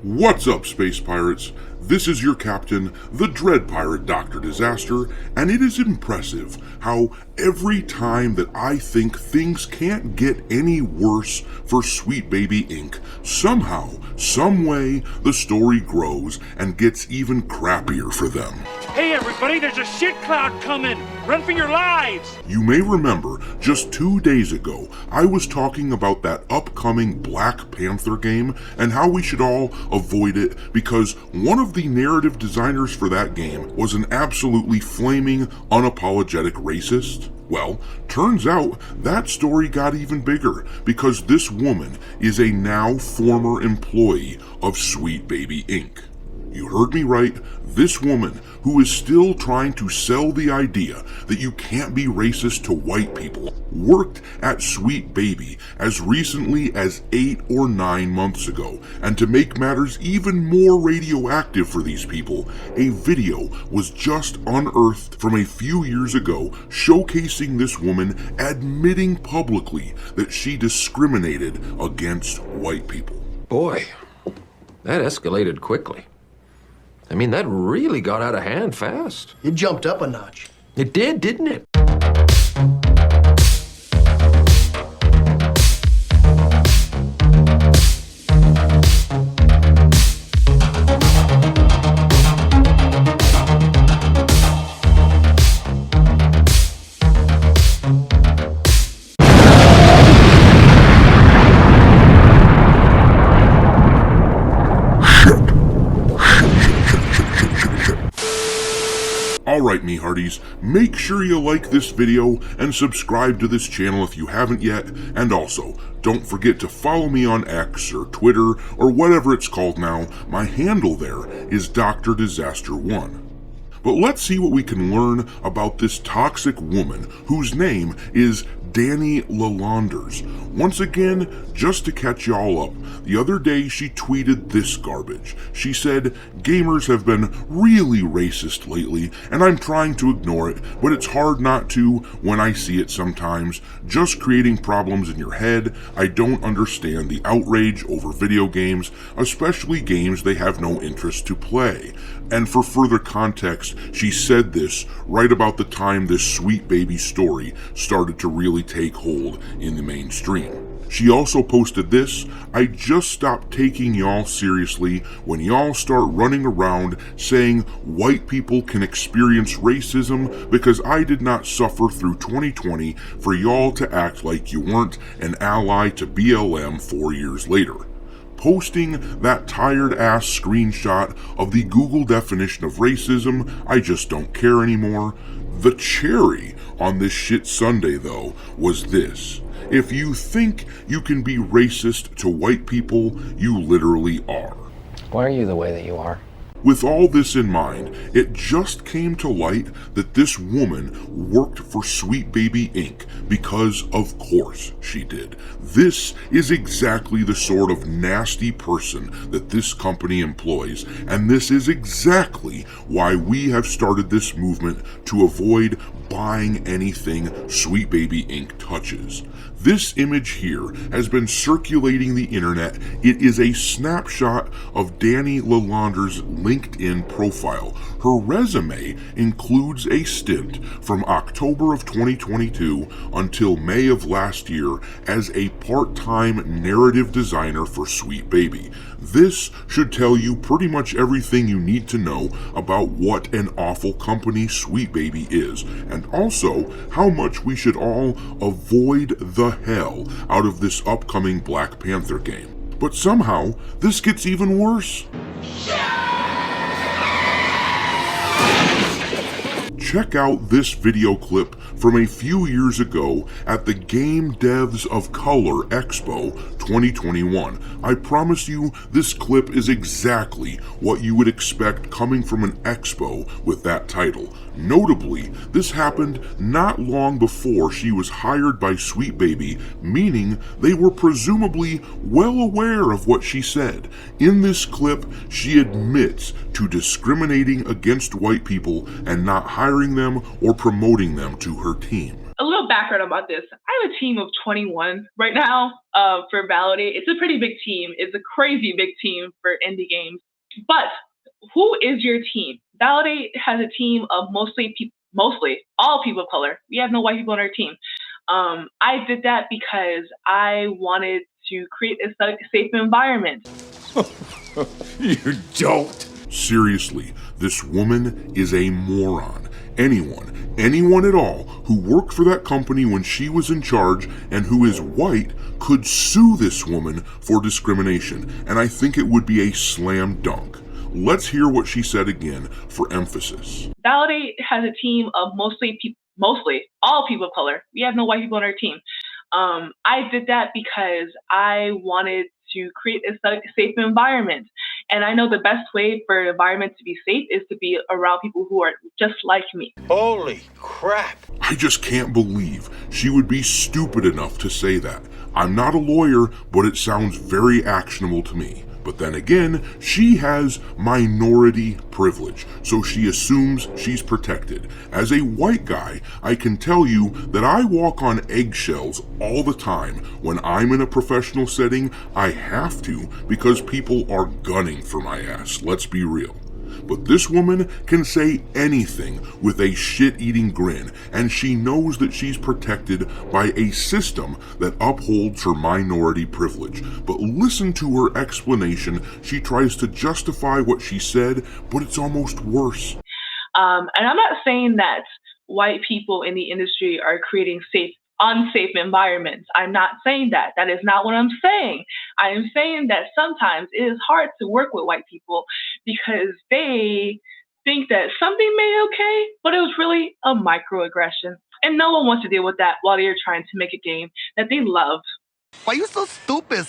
What's up, Space Pirates? This is your captain, the Dread Pirate Dr. Disaster, and it is impressive how every time that I think things can't get any worse for Sweet Baby Inc., somehow, someway, the story grows and gets even crappier for them. Hey everybody, there's a shit cloud coming! Run for your lives! You may remember, just 2 days ago, I was talking about that upcoming Black Panther game and how we should all avoid it because one of the narrative designers for that game was an absolutely flaming, unapologetic racist. Well, turns out that story got even bigger because this woman is a now former employee of Sweet Baby Inc. You heard me right, this woman, who is still trying to sell the idea that you can't be racist to white people, worked at Sweet Baby as recently as 8 or 9 months ago, and to make matters even more radioactive for these people, a video was just unearthed from a few years ago showcasing this woman admitting publicly that she discriminated against white people. Boy, that escalated quickly. I mean, that really got out of hand fast. It jumped up a notch. It did, didn't it? Alright, me hearties, make sure you like this video and subscribe to this channel if you haven't yet, and also, don't forget to follow me on X or Twitter or whatever it's called now. My handle there is Dr. Disaster 1. But let's see what we can learn about this toxic woman whose name is Danny Lalanders. Once again, just to catch y'all up, the other day she tweeted this garbage. She said, "Gamers have been really racist lately, and I'm trying to ignore it, but it's hard not to when I see it sometimes. Just creating problems in your head. I don't understand the outrage over video games, especially games they have no interest to play." And for further context, she said this right about the time this Sweet Baby story started to really take hold in the mainstream. She also posted this: "I just stopped taking y'all seriously when y'all start running around saying white people can experience racism because I did not suffer through 2020 for y'all to act like you weren't an ally to BLM 4 years later." Posting that tired-ass screenshot of the Google definition of racism, "I just don't care anymore." The cherry on this shit sundae, though, was this: if you think you can be racist to white people, you literally are. Why are you the way that you are? With all this in mind, it just came to light that this woman worked for Sweet Baby Inc. because of course she did. This is exactly the sort of nasty person that this company employs, and this is exactly why we have started this movement to avoid buying anything Sweet Baby Inc. touches. This image here has been circulating the internet. It is a snapshot of Danny Lalander's LinkedIn profile. Her resume includes a stint from October of 2022 until May of last year as a part-time narrative designer for Sweet Baby. This should tell you pretty much everything you need to know about what an awful company Sweet Baby is, and also how much we should all avoid the hell out of this upcoming Black Panther game. But somehow, this gets even worse. Check out this video clip from a few years ago at the Game Devs of Color Expo 2021. I promise you, this clip is exactly what you would expect coming from an expo with that title. Notably, this happened not long before she was hired by Sweet Baby, meaning they were presumably well aware of what she said. In this clip, she admits to discriminating against white people and not hiring them or promoting them to her team. A little background about this. I have a team of 21 right now for Validate. It's a pretty big team. It's a crazy big team for indie games. But who is your team? Validate has a team of mostly all people of color. We have no white people on our team. I did that because I wanted to create a safe environment. You don't. Seriously, this woman is a moron. Anyone at all who worked for that company when she was in charge and who is white could sue this woman for discrimination, and I think it would be a slam dunk. Let's hear what she said again for emphasis. Validate has a team of mostly all people of color. We have no white people on our team. I did that because I wanted to create a safe environment. And I know the best way for an environment to be safe is to be around people who are just like me. Holy crap. I just can't believe she would be stupid enough to say that. I'm not a lawyer, but it sounds very actionable to me. But then again, she has minority privilege, so she assumes she's protected. As a white guy, I can tell you that I walk on eggshells all the time. When I'm in a professional setting, I have to because people are gunning for my ass, let's be real. But this woman can say anything with a shit-eating grin, and she knows that she's protected by a system that upholds her minority privilege. But listen to her explanation. She tries to justify what she said, but it's almost worse. And I'm not saying that white people in the industry are creating unsafe environments. I'm not saying that. That is not what I'm saying. I am saying that sometimes it is hard to work with white people because they think that something may be okay, but it was really a microaggression. And no one wants to deal with that while they're trying to make a game that they love. Why you so stupid?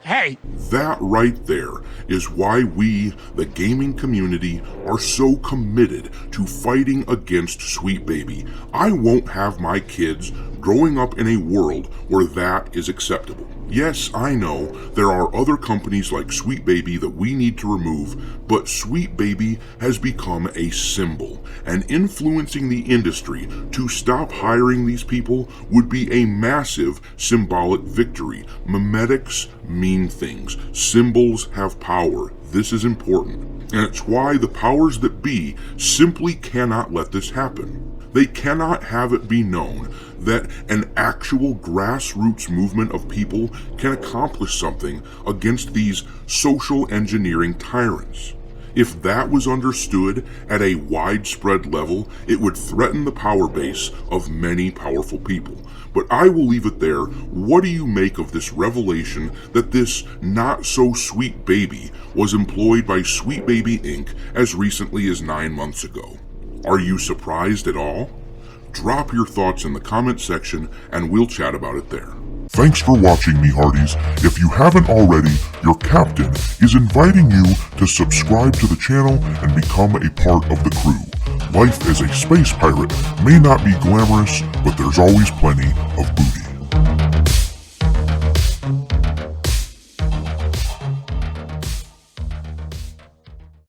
Hey! That right there is why we, the gaming community, are so committed to fighting against Sweet Baby. I won't have my kids growing up in a world where that is acceptable. Yes, I know there are other companies like Sweet Baby that we need to remove, but Sweet Baby has become a symbol, and influencing the industry to stop hiring these people would be a massive symbolic victory. Memetics mean things. Symbols have power. This is important. And it's why the powers that be simply cannot let this happen. They cannot have it be known that an actual grassroots movement of people can accomplish something against these social engineering tyrants. If that was understood at a widespread level, it would threaten the power base of many powerful people. But I will leave it there. What do you make of this revelation that this not-so-sweet baby was employed by Sweet Baby Inc. as recently as 9 months ago? Are you surprised at all? Drop your thoughts in the comment section and we'll chat about it there. Thanks for watching, me hearties. If you haven't already, your captain is inviting you to subscribe to the channel and become a part of the crew. Life as a space pirate may not be glamorous, but there's always plenty of booty.